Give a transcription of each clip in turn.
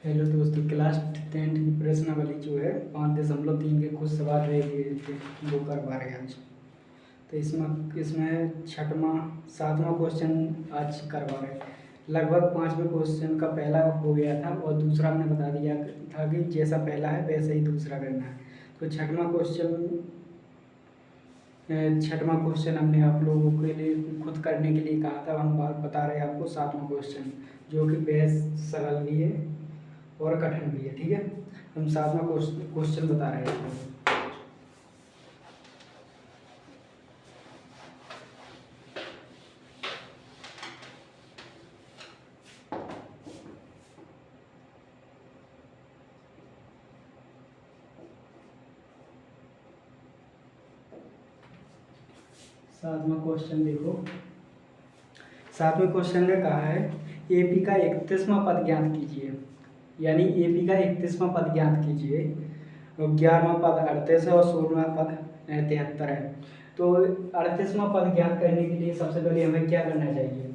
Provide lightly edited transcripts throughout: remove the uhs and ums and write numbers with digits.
Hello दोस्तों, class 10 की प्रश्नावली जो है 5.3 के कुछ सवाल रह गए थे वो करवा रहे हैं आज। तो इसमें इसमें छठवां सातवां क्वेश्चन आज करवा रहे हैं। लगभग 5वें क्वेश्चन का पहला हो गया था और दूसरा हमने बता दिया था कि जैसा पहला है वैसे ही दूसरा करना है। तो छठवां क्वेश्चन हमने आप लोगों के लिए खुद करने के लिए कहा था। हम बात बता रहे हैं आपको सातवां क्वेश्चन, जो कि बेहद सरल भी है और कठिन भी है। ठीक है, हम सातवां क्वेश्चन बता रहे हैं। सातवां क्वेश्चन देखो। सातवें क्वेश्चन में कहा है एपी का 31वां पद ज्ञात कीजिए। यानी एपी का 31वां पद ज्ञात कीजिए। 11वां पद 38 है और 16वां पद 73 है। तो 38वां पद ज्ञात करने के लिए सबसे पहले हमें क्या करना चाहिए?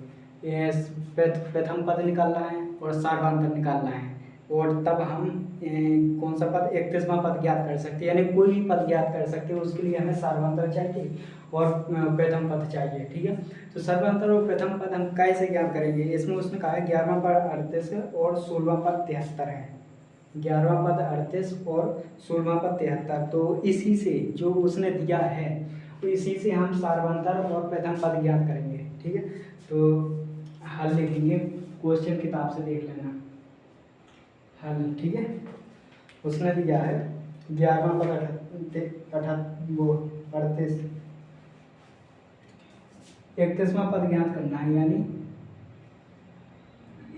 प्रथम पद निकालना है और सार्वधातुक निकालना है, और तब हम कौन सा पद 31वां पद ज्ञात कर सकते हैं। यानी कोई भी पद ज्ञात कर सकते हैं, उसके लिए हमें सार्वधातुक चाहिए और प्रथम पद चाहिए। ठीक है, तो सर्वांतर और प्रथम पद हम कैसे ज्ञात करेंगे? इसमें उसने कहा है 11वां पद 38 है और 16वां पद 73 है। 11वां पद 38 और 16वां पद 73। तो इसी से जो उसने दिया है तो इसी से हम सार्वंतर और प्रथम पद ज्ञात करेंगे। ठीक है, तो हल लिखेंगे, क्वेश्चन किताब से देख लेना हल। ठीक है, उसने दिया है 11वां पद 38 31वां पद ज्ञात करना है। यानी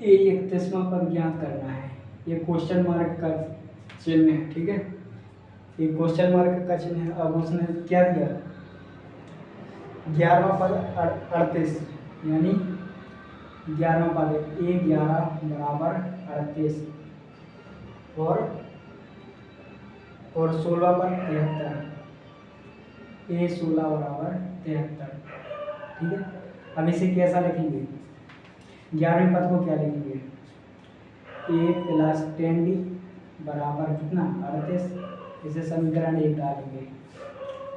ये 31वां पद ज्ञात करना है। ये क्वेश्चन मार्क का चिन्ह है। ठीक है, ये क्वेश्चन मार्क का चिन्ह है। अब उसने क्या दिया? 11वां पद 38, यानी 11वां पद A11 बराबर 38 और 16वां पद 73, A16 बराबर 73। ठीक है, अब इसे कैसा लिखेंगे? 11वें पद को क्या लिखेंगे? A प्लस 10D बराबर कितना? 38। इसे समीकरण 1 डालेंगे।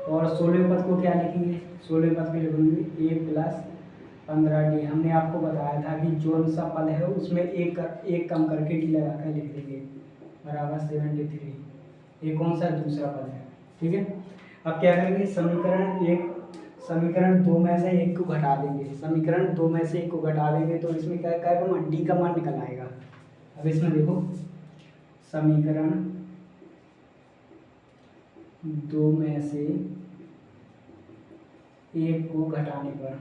और 16वें पद को क्या लिखेंगे? 16वें पद को लिखेंगे A प्लस 15D। हमने आपको बताया था कि जो सा पद है उसमें एक कम करके D लगा कर लिख देंगे, बराबर 73। ये कौन सा दूसरा पद है? ठीक है, अब क्या करेंगे? समीकरण 2 में से एक को घटा देंगे। समीकरण 2 में से एक को घटा देंगे तो इसमें क्या क्या डी का मान निकल आएगा। अब इसमें देखो, समीकरण 2 में से एक को घटाने पर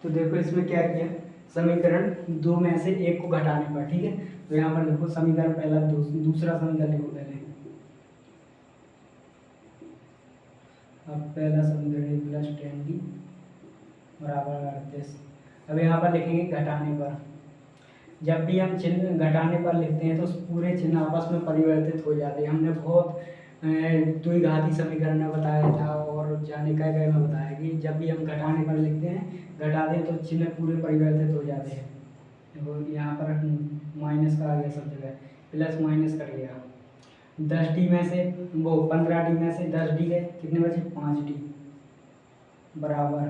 तो देखो इसमें क्या किया, समीकरण 2 में से एक को घटाने पर। ठीक है, तो यहाँ पर देखो समीकरण पहला दूसरा समीकरण लिखो पहले। अब पहला समीकरण A प्लस 10D बराबर 38। अब यहाँ पर लिखेंगे घटाने पर। जब भी हम चिन्ह घटाने पर लिखते हैं तो पूरे चिन्ह आपस में परिवर्तित हो जाते हैं। हमने बहुत द्विघाती समीकरण में बताया था और जाने का में बताया कि जब भी हम घटाने पर लिखते हैं, घटा दें तो चिन्ह पूरे परिवर्तित हो जाते हैं। देखो यहाँ पर माइनस का आ गया सब जगह, प्लस माइनस कट गया। 10D में से 15D में से 10D गए, कितने बचे? 5D बराबर।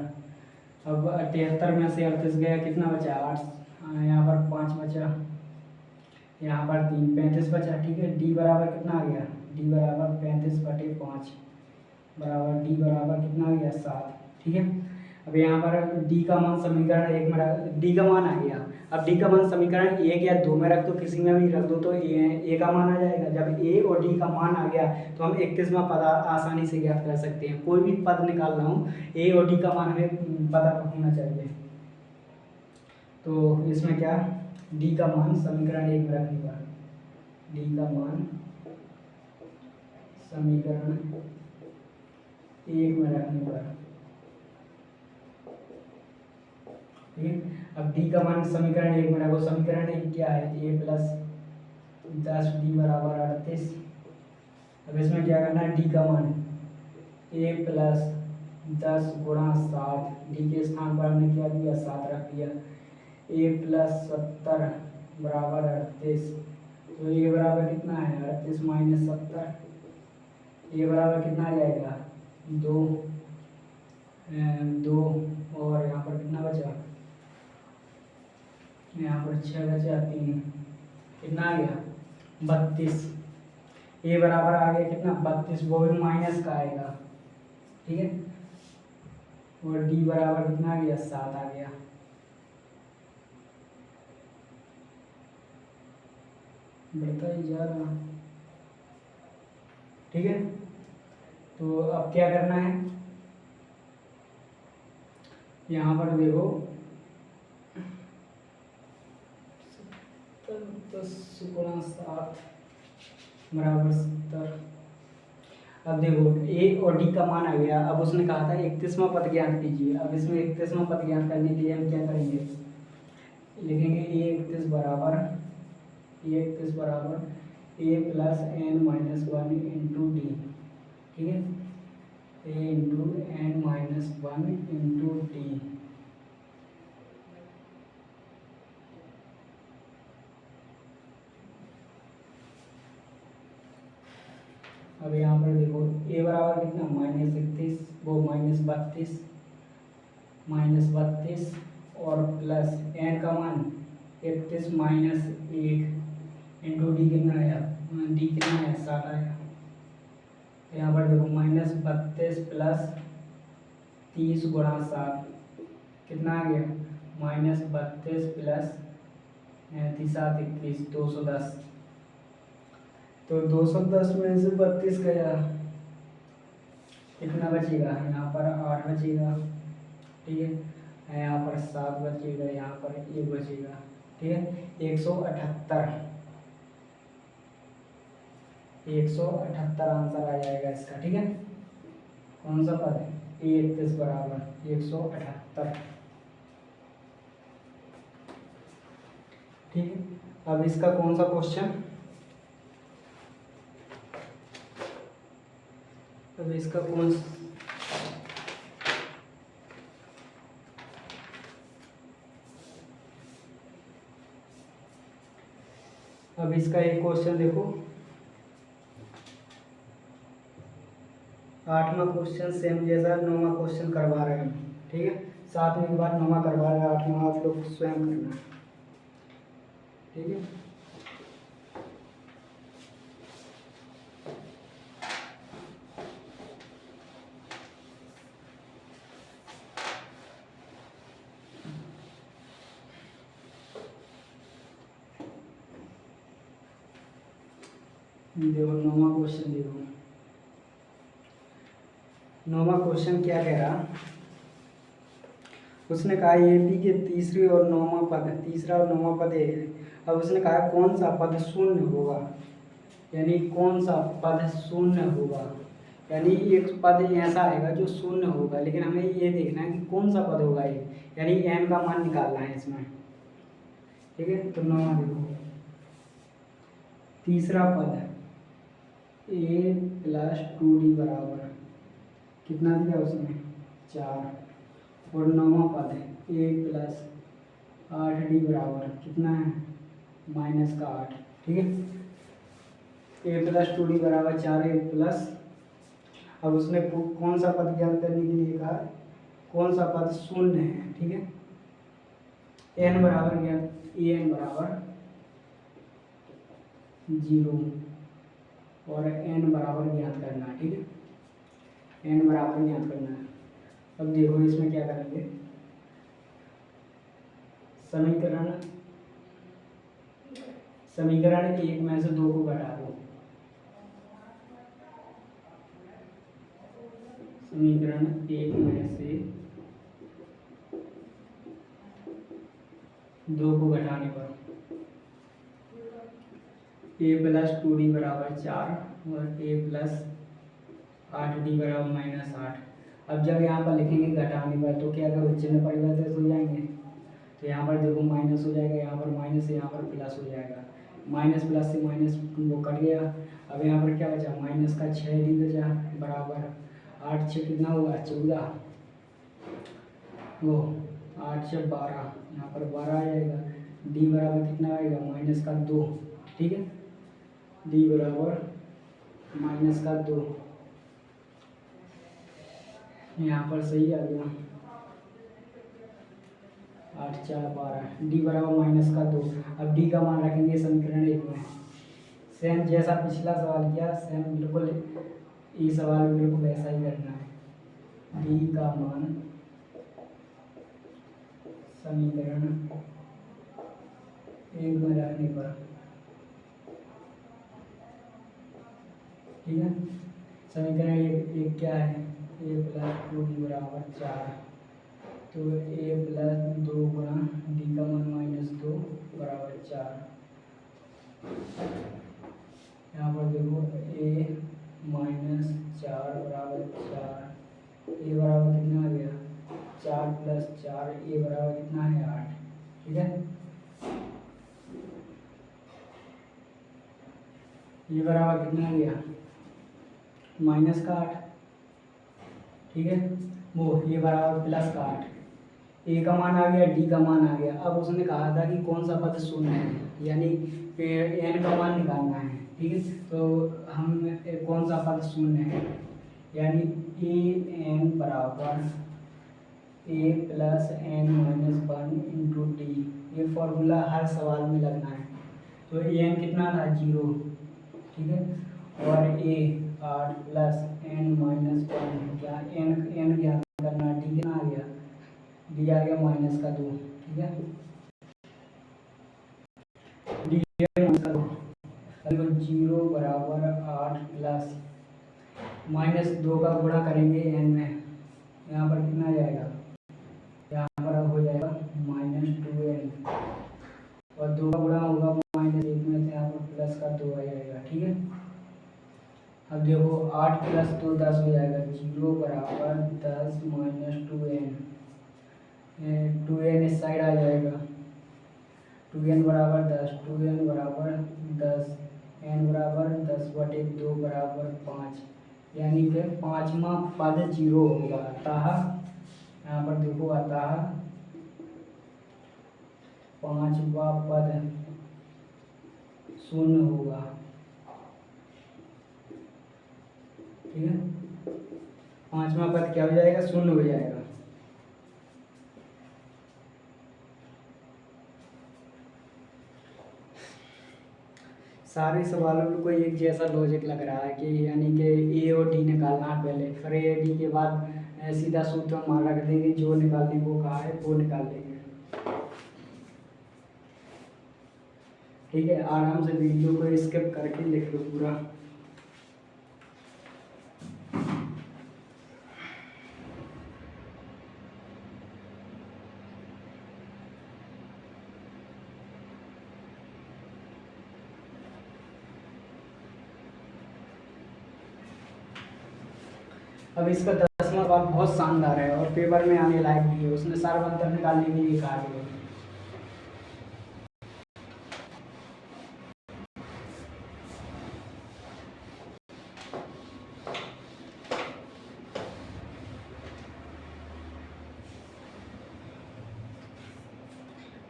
अब 73 में से 38 गया, कितना बचा? 8। यहाँ पर 5 बचा, यहाँ पर 3, 35 बचा। ठीक है, D बराबर कितना आ गया? D बराबर 35/5 बराबर D बराबर कितना आ गया? 7। ठीक है, अब यहाँ पर D का मान समीकरण 1 में D का मान आ गया। अब D का मान समीकरण 1 या 2 में रख दो, किसी में भी रख दो तो A का मान आ जाएगा। जब A और D का मान आ गया तो हम 31वां पद आसानी से ज्ञात कर सकते हैं। कोई भी पद निकाल रहा हूँ, A और D का मान हमें पता होना चाहिए। तो इसमें क्या, D का मान समीकरण 1 में रखने पर, D का मान समीकरण 1 में रखने पर। ठीक है, अब D का मान समीकरण 1 में रखो। समीकरण 1 क्या है? A प्लस 10D बराबर 38। अब इसमें क्या करना है? D का मान ए प्लस 10 गुणा 7, डी के स्थान पर हमने क्या दिया 7 रख दिया, ए प्लस 70 बराबर 38। तो ए बराबर कितना है 38 माइनस 70, ए बराबर कितना आ जाएगा 2, 2 और यहाँ पर कितना बचा, यहाँ पर 6 बचा 3, कितना आ गया 32। ए बराबर आ गया कितना 32, वो भी माइनस का आएगा, ठीक है। और डी बराबर कितना आ गया 7 आ गया। बढ़ता ही जा रहा, ठीक है। तो अब क्या करना है, यहाँ पर देखो 10 गुणा 7 बराबर 70। अब देखो ए और डी का मान आ गया। अब उसने कहा था 31वां पद ज्ञात कीजिए। अब इसमें 31वां पद ज्ञात करने के लिए हम क्या करेंगे, लिखेंगे ए 31 बराबर A plus N minus 1 into D, ठीक है, A into N minus 1 into D. अब यहाँ पर देखो ए बराबर कितना -31, वो -32 और प्लस एन का मान 31 माइनस 1 इंटू डी कितना आया, डी कितना आया 7 आया। यहाँ पर देखो -32 प्लस 30 गुणा 7 कितना आ गया, -32 प्लस 7 21 210। तो 210 में से 32 गया, कितना बचेगा, यहाँ पर 8 बचेगा, ठीक है, यहाँ पर 7 बचेगा, यहाँ पर 1 बचेगा, ठीक है। 178 आंसर आ जाएगा इसका, ठीक है। कौन सा पद है, ए 31 बराबर 178, ठीक है। अब इसका कौन सा क्वेश्चन, अब इसका कौन अब इसका एक क्वेश्चन देखो, 8वां क्वेश्चन सेम जैसा 9वां क्वेश्चन करवा रहे हैं, ठीक है। 7वें के बाद 9वां करवा रहे हैं, 8वां आप लोग स्वयं करना, ठीक है। देखो 9वां क्वेश्चन, देखो 9वां क्वेश्चन क्या कह रहा, उसने कहा ए पी के तीसरा और 9वां पद है। अब उसने कहा कौन सा पद शून्य होगा, यानी कौन सा पद शून्य होगा, यानी एक पद ऐसा आएगा जो शून्य होगा, लेकिन हमें ये देखना है कि कौन सा पद होगा ये, यानी एन का मान निकालना है इसमें, ठीक है। तो 9वां देखो, तीसरा पद ए प्लस 2d बराबर कितना दिया उसने 4, और 9वां पद है ए प्लस 8d बराबर कितना है -8, ठीक है। ए प्लस 2d बराबर 4 ए प्लस, अब उसने कौन सा पद ज्ञात करने के लिए कहा, कौन सा पद शून्य है, ठीक है। एन बराबर ज्ञात, ए एन बराबर 0 और एन बराबर ज्ञात करना है, ठीक है, एन बराबर ज्ञात करना है। अब देखो इसमें क्या करेंगे, समीकरण 1 में से 2 को घटा दो, समीकरण 1 में से 2 को घटाने पर ए प्लस 2d बराबर 4 और ए प्लस 8d बराबर -8। अब जब यहाँ पर लिखेंगे घटाने पर तो क्या करोगे, चिन्ह परिवर्तित हो जाएंगे। तो यहाँ पर देखो माइनस हो जाएगा, यहाँ पर माइनस है, यहाँ पर प्लस हो जाएगा, माइनस प्लस से माइनस वो कट गया। अब यहाँ पर क्या बचा, माइनस का 6d बचा बराबर, 8 6 कितना हुआ 14, वो 8 6 12, यहाँ पर 12 आ जाएगा। डी बराबर कितना आएगा -2, ठीक है, डी बराबर -2, यहाँ पर सही आ गया। 8 4 12, डी बराबर -2। अब डी का मान रखेंगे समीकरण 1 में, सेम जैसा पिछला सवाल किया सेम बिल्कुल ये सवाल बिल्कुल वैसा ही करना है। डी का मान समीकरण 1 में रखने पर, ठीक है, समीकरण एक क्या है, a + 2d बराबर 4, तो a + 2 गुणा डी का मान -2 बराबर 4। यहाँ पर देखो a -4 बराबर 4, a बराबर कितना आ गया 4 + 4, a बराबर कितना है 8, ठीक है, ये बराबर कितना आ गया -8, ठीक है, वो ये बराबर +8, ए का मान आ गया, डी का मान आ गया। अब उसने कहा था कि कौन सा पद शून्य है, यानी एन का मान निकालना है, ठीक है, तो हम कौन सा पद शून्य है, यानी ए एन बराबर a + n - 1 इंटू डी, ये फॉर्मूला हर सवाल में लगना है। तो एन कितना था 0, ठीक है, और a 8 + n - 1, क्या n ज्ञात करना, डी कितना आ गया, डी आ गया -2, ठीक है, डी -2, 0 बराबर 8 प्लस -2 का गुणा करेंगे n में, यहाँ पर कितना आ जाएगा, यहाँ पर हो जाएगा -2n, और 2 का गुणा होगा -1 में, यहाँ पर प्लस का 2 आ जाएगा, ठीक है। अब देखो 8 + 2 10 हो जाएगा, 0 बराबर 10 -2n, 2n इस साइड आ जाएगा, 2n बराबर 10, 2n बराबर 10, n बराबर 10/2 बराबर 5, यानी कि 5वां पद 0 होगा। अतः यहाँ पर देखो, अतः 5वां पद शून्य होगा, ठीक है, 5वां पद क्या हो जाएगा, शून्य हो जाएगा। सारे सवालों में कोई एक जैसा लॉजिक लग रहा है कि यानी कि ए और डी निकालना है पहले, फिर ए डी के बाद सीधा सूत्र मान रख देंगे, जो निकालने को कहा है वो निकाल देंगे, ठीक है। आराम से वीडियो को स्किप करके लिख लो पूरा। अब इसका 10वां सवाल बहुत शानदार है और पेपर में आने लायक भी है, उसने सार्वंतर निकालने के लिए कहा है।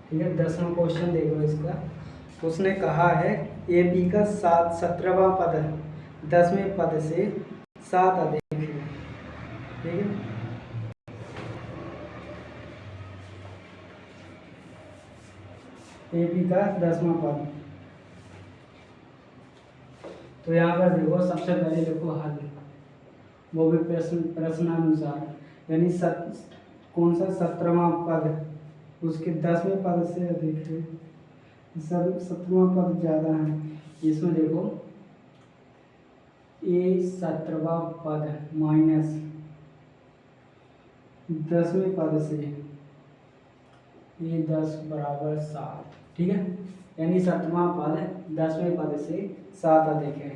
ठीक है, 10वां क्वेश्चन देखो इसका। उसने कहा है ए बी का 17वां पद 10वें पद से 7 अधिक है, ठीक है। ए बी का 10वां पद, तो यहाँ पर देखो सबसे पहले देखो हल, वो भी प्रश्नानुसार, यानी कौन सा 17वां पद उसके 10वें पद से अधिक है, 17वां पद ज़्यादा है। इसमें देखो ए 17वां पद माइनस 10वें पद से ए 10 बराबर 7, ठीक है, यानी 17वां पद 10वें पद से 7 अधिक है,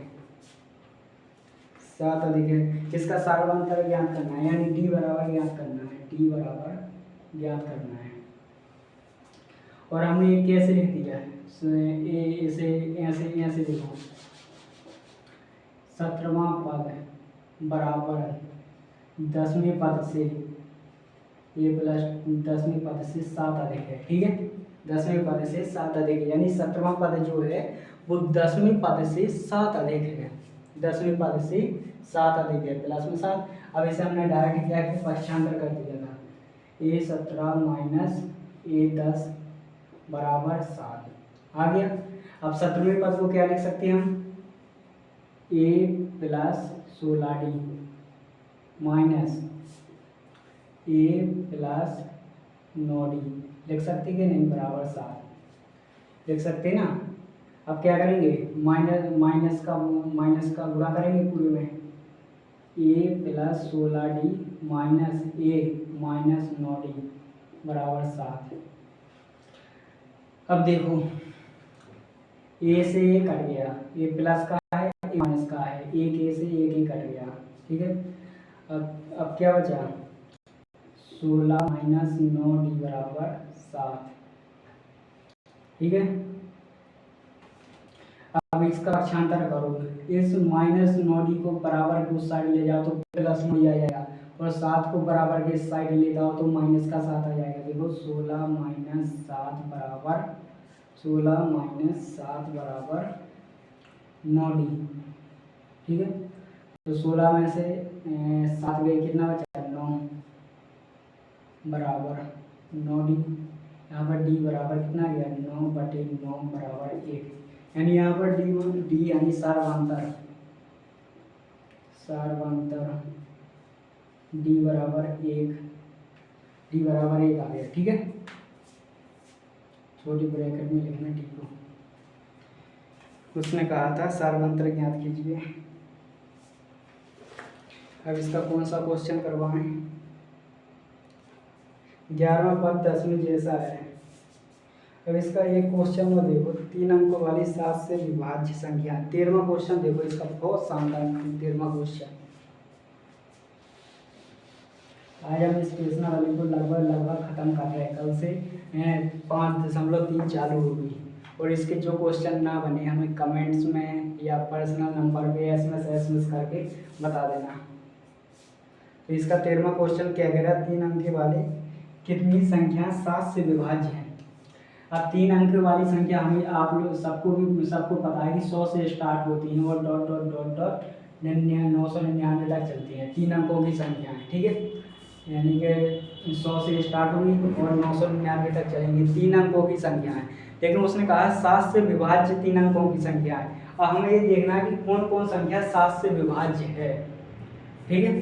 7 अधिक है। इसका सार्वंतर ज्ञात करना है, यानी डी बराबर ज्ञात करना है, डी बराबर ज्ञात करना है। और हमने ये कैसे लिख दिया है, ऐसे ऐसे ऐसे देखो, 17वां पद बराबर 10वें पद से ए प्लस 10वें पद से 7 अधिक है, ठीक है। 10वें पद से 7 अधिक है, यानी 17वां पद जो है वो 10वें पद से 7 अधिक है, 10वें पद से 7 अधिक है, प्लस में 7। अब इसे हमने डायरेक्ट क्या है, पक्षांतर कर दिया था, A17 माइनस A10 बराबर 7 आ गया। अब 17वें पद को क्या लिख सकते हैं हम, A plus 16D minus A plus 9D लिख सकते कि नहीं, बराबर 7 लिख सकते ना। अब क्या करेंगे, माइनस का गुणा करेंगे पूरे में, A plus 16D minus A minus 9D बराबर 7। अब देखो A से A कट गया, A प्लस का है A माइनस का है, एक A से एक ही कट गया, ठीक है। अब क्या बचा, 16 माइनस 9D बराबर 7, ठीक है। अब इसका पक्षांतर करो, इस माइनस 9D को बराबर के उस साइड ले जाओ तो प्लस 9D आ जाएगा, और 7 को बराबर के इस साइड ले जाओ तो माइनस का 7 आ जाएगा। देखो 16 माइनस 7 बराबर 9D, ठीक है। तो 16 में से 7 गए, कितना बचा, 9 बराबर 9D। यहाँ पर D बराबर कितना गया, 9/9 बराबर 1, यानी यहाँ पर D यानी सार्वधातुक D बराबर 1 आ गया, ठीक है। छोटी ब्रैकेट में लिखना D को, उसने कहा था सार्वधातुक ज्ञात कीजिए। अब इसका कौन सा क्वेश्चन करवाएं, 11वां पद 10वें जैसा है। अब इसका एक क्वेश्चन में देखो, 3 अंकों वाली 7 से विभाज्य संख्या, 13वां क्वेश्चन देखो इसका, बहुत शानदार 13वां क्वेश्चन। आज हम इस क्वेश्चन वाले को लगभग खत्म कर रहे हैं, कल से 5.3 चालू होगी। और इसके जो क्वेश्चन ना बने हमें कमेंट्स में या पर्सनल नंबर पे एसएमएस करके बता देना। तो इसका 13वां क्वेश्चन क्या कह रहा है, 3 अंक वाले कितनी संख्या 7 से विभाज्य है। अब 3 अंक वाली संख्या हमें आप लोग सबको पता है कि 100 से स्टार्ट होती है और डॉट डॉट डॉट डॉट 999 तक चलती है, 3 अंकों की संख्या है, ठीक है। यानी कि 100 से स्टार्ट होगी और 999 तक चलेंगी, 3 अंकों की संख्या है। लेकिन उसने कहा 7 से विभाज्य 3 अंकों की संख्या है, और हमें ये देखना है कि कौन कौन संख्या 7 से विभाज्य है, ठीक है।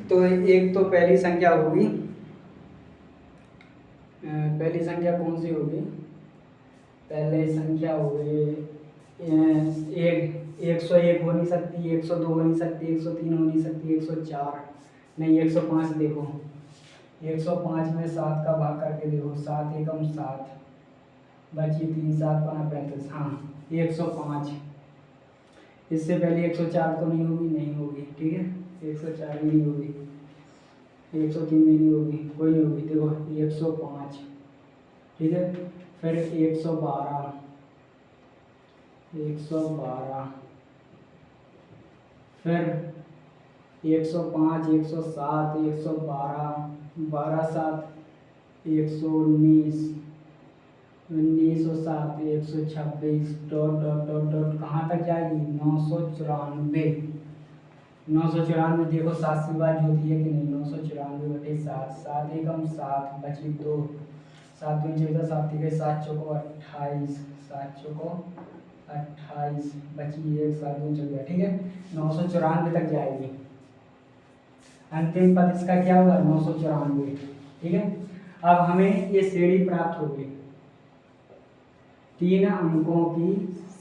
तो एक तो पहली संख्या होगी, पहली संख्या कौन सी होगी, पहली संख्या होगी 101 हो नहीं सकती, 102 हो नहीं सकती, 103 हो नहीं सकती, 104 नहीं, 105 देखो, 105 में 7 का भाग करके देखो, 7 एकम 7 बची 3 7 5 35, हाँ 105। इससे पहले 104 तो नहीं होगी, ठीक है, 104 भी नहीं होगी, 103 भी नहीं होगी, कोई नहीं होगी। देखो 105, ठीक है। फिर 112, फिर 105, 107, 112, 12 7 119, 19 और 7 126, डॉट डॉट डॉट डॉट कहाँ तक जाएगी, 994। 994 देखो 7 से विभाज्य होती है कि नहीं, 994/7, 7 एकम 7 बची 2, 7 दूनी 14, 7 तिके 7 चौको 28, 7 चौको 28 बची 1, 7 दूनी 14, ठीक है। 994 तक जाएगी, अंतिम पद इसका क्या हुआ, 994, ठीक है। अब हमें ये श्रेणी प्राप्त हो गई, 3 अंकों की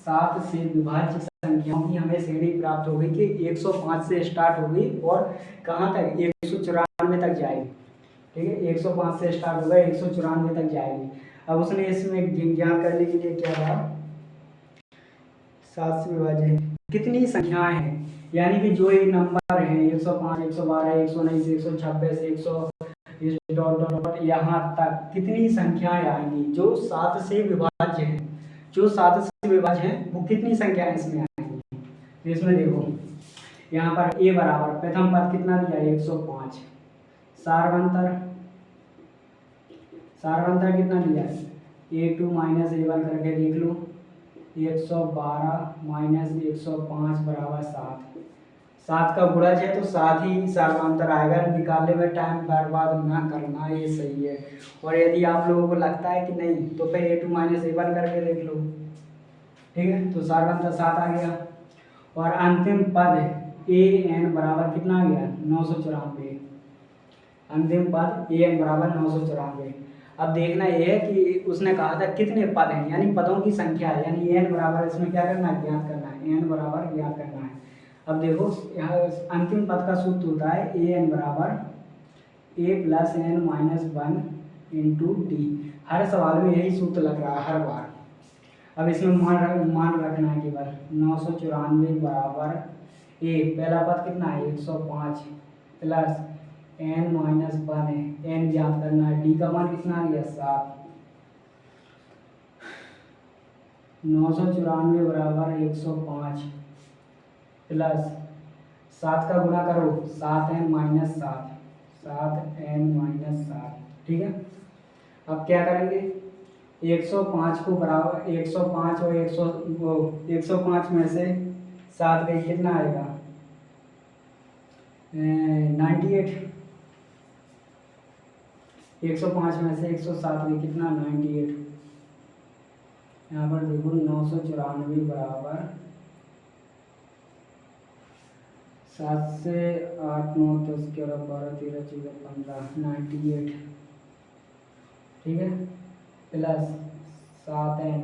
7 से विभाज्य संख्याओं की हमें श्रेणी प्राप्त हो गई कि 105 से स्टार्ट होगी और कहाँ तक, 194 तक जाएगी, ठीक है। 105 से स्टार्ट होगा, 194 तक जाएगी। अब उसने इसमें ज्ञात करने के लिए क्या कहा, 7 से विभाज्य कितनी संख्याएं हैं, यानी कि जो ये नंबर है 105, 112, 119, 126, 100 डॉट डॉट यहाँ तक कितनी संख्याएं आएंगी जो 7 से विभाज्य हैं, जो 7 से विभाज्य हैं वो कितनी संख्याएं इसमें आएंगी। तो इसमें देखो यहाँ पर ए बराबर प्रथम पद कितना दिया 105, सारवंतर कितना दिया है A2 माइनस A1 करके देख लो, 112 माइनस 105 बराबर 7, 7 का गुणज है तो 7 ही सारवांतर आएगा। निकालने में टाइम बर्बाद ना करना, ये सही है। और यदि आप लोगों को लगता है कि नहीं तो फिर A2 माइनस A1 करके देख लो, ठीक है। तो सारवांतर 7 आ गया। और अंतिम पद AN बराबर कितना आ गया 994, अंतिम पद AN बराबर 994। अब देखना ये है कि उसने कहा था कितने पद हैं, यानी पदों की संख्या है, यानी n बराबर इसमें क्या करना है ज्ञात करना है, n बराबर ज्ञात करना है। अब देखो यहाँ अंतिम पद का सूत्र होता है AN बराबर A plus N minus 1 into D. हर सवाल में यही सूत्र लग रहा है हर बार। अब इसमें मान रखना है केवल 994 बराबर A, पहला पद कितना है 105 प्लस n माइनस 1 है, n ज्ञात करना है, डी का मान कितना आ गया 7, 994 बराबर 105 प्लस 7 का गुणा करो 7n माइनस 7, 7n माइनस 7, ठीक है। अब क्या करेंगे 105 को बराबर 105 और 105 में से 7 गई कितना आएगा 98, 105 में से 107 गई कितना 98। यहाँ पर देखो 994 बराबर 7 से 8 9 10 11 12 13 14 15 98, ठीक है, प्लस 7n।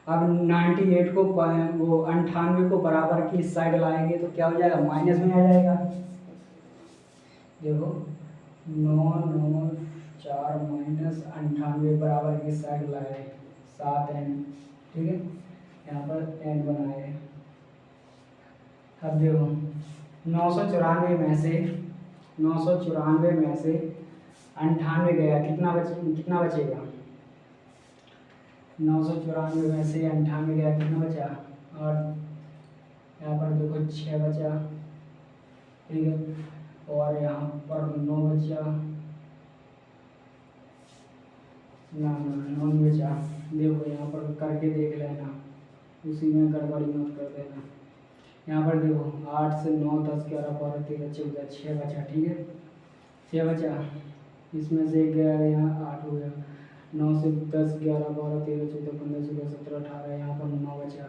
अब 98 को वो 98 को बराबर की इस साइड लाएंगे तो क्या हो जाएगा माइनस में आ जाएगा। देखो 9 9 4 माइनस 98 बराबर की साइड लाए 7n, ठीक है, यहाँ पर n बनाए। अब देखो 994 में से 98 गया कितना बचेगा 994 में से 98 गया कितना बचा, और यहाँ पर देखो 6 बचा, ठीक है, और यहाँ पर 9 बचा ना 9 बचा। देखो यहाँ पर करके देख लेना, उसी में गड़बड़ी मत कर देना। यहाँ पर देखो 8 से 9 10 11 12 13 14 6 बचा, ठीक है, 6 बचा, इसमें से गया यहाँ 8 हो गया, 9 से 10 11 12 13 14 15 16 17 18, यहाँ पर 9 बचा,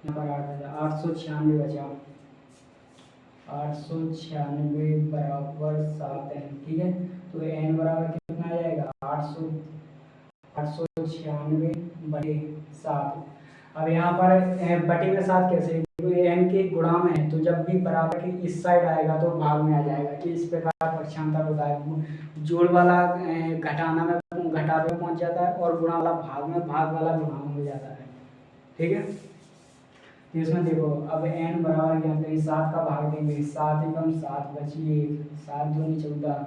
यहाँ पर 8 बचा, 896 बचा, 896 बराबर 7n, ठीक है। तो n बराबर कितना आ जाएगा 896 बटे 7। अब यहाँ पर बटे में 7 कैसे, क्योंकि n के गुणा में है तो जब भी बराबर के इस साइड आएगा तो भाग में आ जाएगा, कि इस प्रकार पक्षांतर होता है। जोड़ वाला घटाना में घटावे में पहुंच जाता है और गुणा वाला भाग में, भाग वाला गुणा में हो जाता है, ठीक है। तो इसमें देखो अब n बराबर क्या करेंगे 7 का भाग देंगे, 7 एकम 7 बची 1, 7 दूनी 14,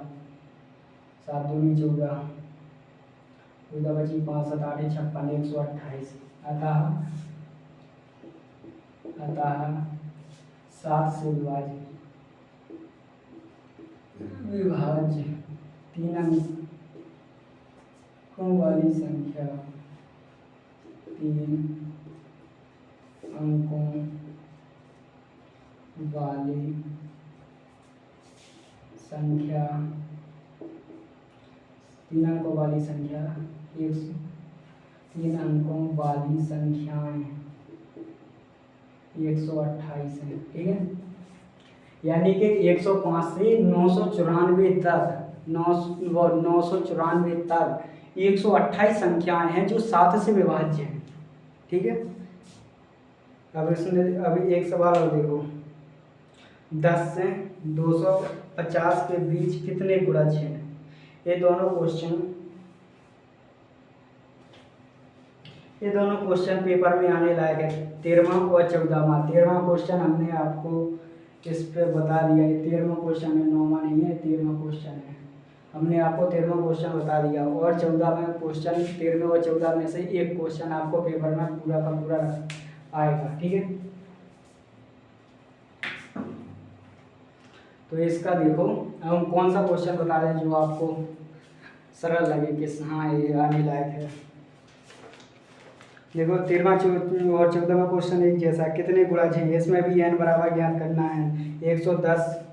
7 दूनी 14, 14 बची 5 7 8 56 128। अतः 7 से विभाज्य 3 अंकों वाली संख्या, 3 अंकों वाली संख्या, 3 अंकों वाली संख्या 3 अंकों वाली संख्याएं 128 है, ठीक है। यानी कि 105 से 994 तक 994 तक 128 संख्याएं हैं जो 7 से विभाज्य हैं, ठीक है। अब इसमें अभी एक सवाल और देखो, 10 से 250 के बीच कितने गुणज हैं। ये दोनों क्वेश्चन पेपर में आने लायक है, 13वां और 14वां। 13वां क्वेश्चन हमने आपको इस पे बता दिया है, 13वां क्वेश्चन है, 9वां नहीं है, 13वां क्वेश्चन है। हमने आपको 13वां क्वेश्चन बता दिया, और 14वां क्वेश्चन 13वें और 14 में से एक क्वेश्चन आपको पेपर में पूरा का पूरा आएगा, ठीक है। तो इसका देखो, अब हम कौन सा क्वेश्चन बता दें जो आपको सरल लगे कि हाँ ये आने लायक है। देखो 13वां और 14वां क्वेश्चन एक जैसा, कितने गुणा चाहिए, इसमें भी n बराबर ज्ञात करना है। 110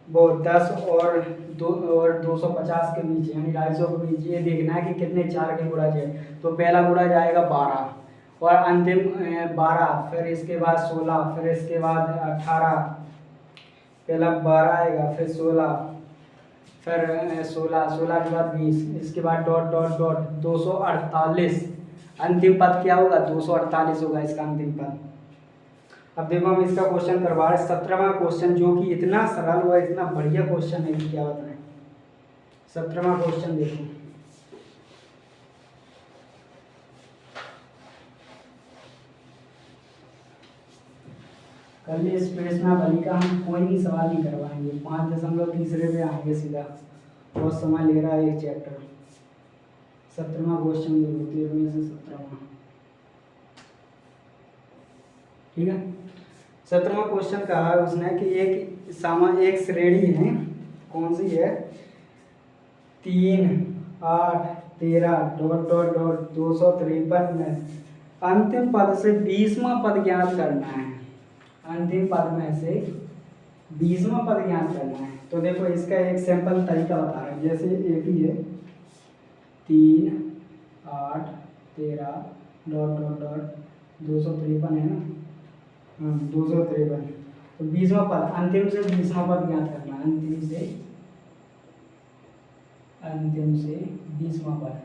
वो 10 और 250 के बीच यानी 250 के बीच ये देखना है कि कितने चार के गुणा चाहिए। तो पहला गुणा जाएगा 12 और अंतिम 12, फिर इसके बाद 16, फिर इसके बाद 18, पहला 12 आएगा, फिर 16, फिर 16 के बाद 20, इसके बाद डॉट डॉट डॉट 248, अंतिम पद क्या होगा 248 होगा इसका अंतिम पद। अब देखो हम इसका क्वेश्चन करवा रहे हैं 17वां क्वेश्चन, जो कि इतना सरल और इतना बढ़िया क्वेश्चन है कि क्या बताएं। 17वां क्वेश्चन देखो, कल इस प्रश्नावली का हम कोई भी सवाल नहीं करवाएंगे, 5.3 पे आएंगे सीधा, बहुत समय ले रहा है ये चैप्टर। 17वां क्वेश्चन देखो, 13वें से 17वां, ठीक है। 17वां क्वेश्चन कहा है उसने कि एक श्रेणी है, कौन सी है, 3, 8, 13 डॉट डॉट डॉट 253 में अंतिम पद से 20वां पद ज्ञात करना है। अंतिम पद में से 20वां पद ज्ञात करना है। तो देखो इसका एक सैंपल तरीका बता रहा है, जैसे एक ही है 3, 8, 13 डॉट डॉट डॉट 253 है ना, हाँ 253। तो 20वां पद, अंतिम से 20वां पद ज्ञात करना है, अंतिम से 20वां पद,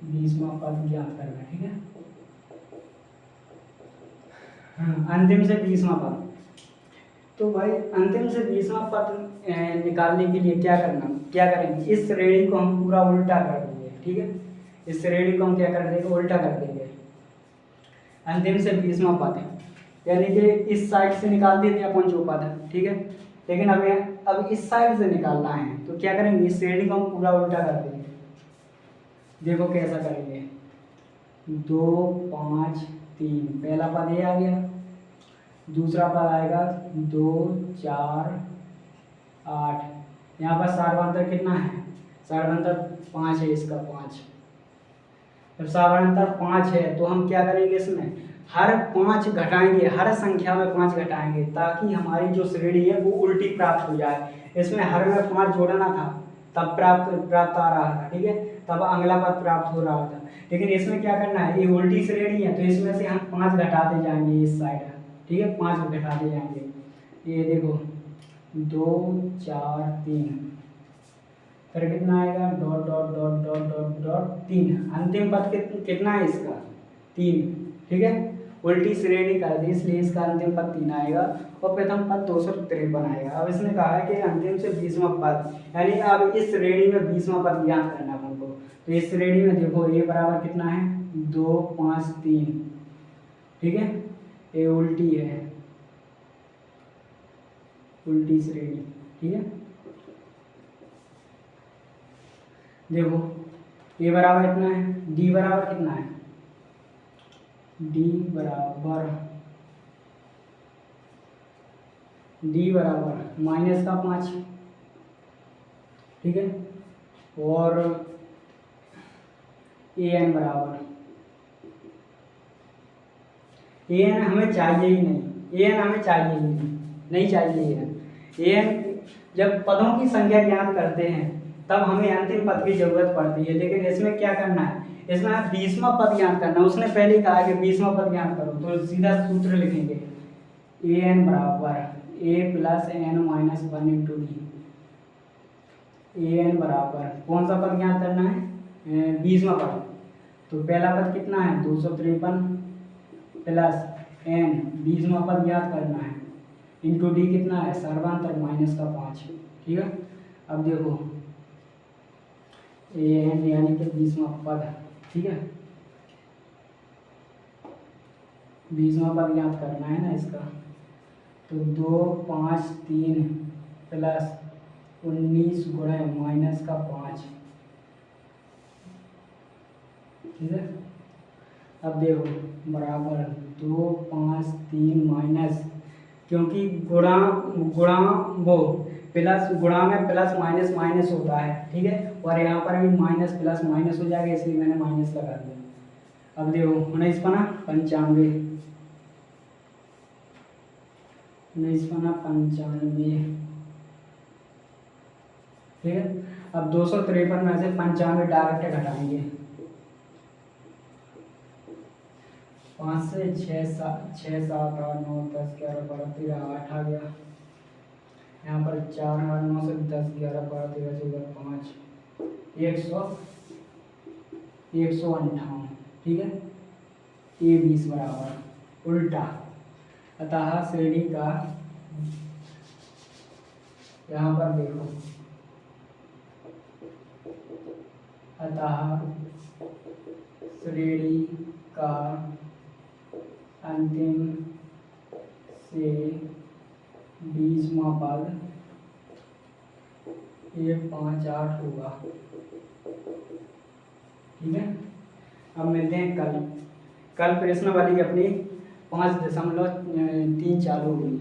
20वां पद ज्ञात करना है, ठीक है। हाँ अंतिम से 20वां पद। तो भाई अंतिम से 20वां पद निकालने के लिए क्या करेंगे, इस श्रेणी को हम पूरा उल्टा कर देंगे, ठीक है। इस श्रेणी को हम क्या कर देंगे, उल्टा कर देंगे। अंतिम से 20वां पद यानी कि इस साइड से निकाल देते हैं अपन जो पद है, ठीक है। लेकिन अब इस साइड से निकालना है, तो क्या करेंगे, इस श्रेणी को हम पूरा उल्टा कर देंगे। देखो कैसा करेंगे, 2, 5, 3, पहला पद ये आ गया, दूसरा पद आएगा 2, 4, 8, यहाँ पर सार्वधातुक कितना है, सार्वधातुक 5 है, इसका 5। जब सार्वधातुक 5 है तो हम क्या करेंगे, इसमें हर 5 घटाएंगे, हर संख्या में 5 घटाएंगे, ताकि हमारी जो श्रेणी है वो उल्टी प्राप्त हो जाए। इसमें हर में 5 जोड़ना था तब प्राप्त आ रहा था, ठीक है, तब अगला पद प्राप्त हो रहा था। लेकिन इसमें क्या करना है, ये उल्टी श्रेणी है तो इसमें से हम 5 घटाते जाएंगे इस साइड, ठीक है, 5 घटाते जाएंगे। ये देखो 2, 4, 3, फिर कितना आएगा, dot dot dot dot dot dot 3, अंतिम पद कितना है इसका 3, ठीक है, उल्टी श्रेणी कर दी इसलिए इसका अंतिम पद 3 आएगा और प्रथम पद 253 आएगा। अब इसने कहा है कि अंतिम से 20वां पद, यानी अब इस श्रेणी में 20वां पद ज्ञात करना है हमको। तो इस श्रेणी में देखो ये बराबर कितना है, 2, 5, 3, ठीक है, ये उल्टी है, उल्टी श्रेणी, ठीक है। देखो ये बराबर कितना है, डी बराबर कितना है, डी बराबर माइनस का 5, ठीक है, और ए एन बराबर, ए एन हमें चाहिए ही नहीं, ए एन हमें चाहिए ही नहीं चाहिए ए एन। जब पदों की संख्या ज्ञात करते हैं तब हमें अंतिम पद की जरूरत पड़ती है, लेकिन इसमें क्या करना है, इसमें 20वां पद ज्ञात करना है। उसने पहले कहा कि 20वां पद ज्ञात करो, तो सीधा सूत्र लिखेंगे, ए एन बराबर A plus N minus 1 into D. A N बराबर कौन सा पद ज्ञात करना है, 20वां पद। तो पहला पद कितना है 253 प्लस एन 20वां पद ज्ञात करना है, इंटू डी कितना है सर्वांतर माइनस का 5, ठीक है। अब देखो ए एन यानी कि 20वां पद, ठीक है, 20वां पद ज्ञात करना है ना इसका। तो 2, 5, 3 प्लस 19 गुणे माइनस का 5, ठीक है। अब देखो बराबर 2 5 3 माइनस, क्योंकि गुणा गुणा वो प्लस गुणा में प्लस माइनस माइनस होता है, ठीक है, और यहाँ पर भी माइनस प्लस माइनस हो जाएगा, इसलिए मैंने माइनस लगा दिया। अब देखो 19 पना 95, 19 पना 95, ठीक है। अब 253 में से 95 डायरेक्ट घटाएंगे, 5 से 6 7 8 9 10 11 12 13 8 आ गया। यहाँ पर 4 8 9 से 10 11 12 13 14 5 158, ठीक है। ये 20 बराबर उल्टा। अतः श्रेणी का, यहाँ पर देखो, अतः श्रेणी का अंतिम से 20वां पद ये 5 8 होगा, ठीक है। अब मिलते हैं कल प्रश्न वाली अपनी 5.3 चालू होगी।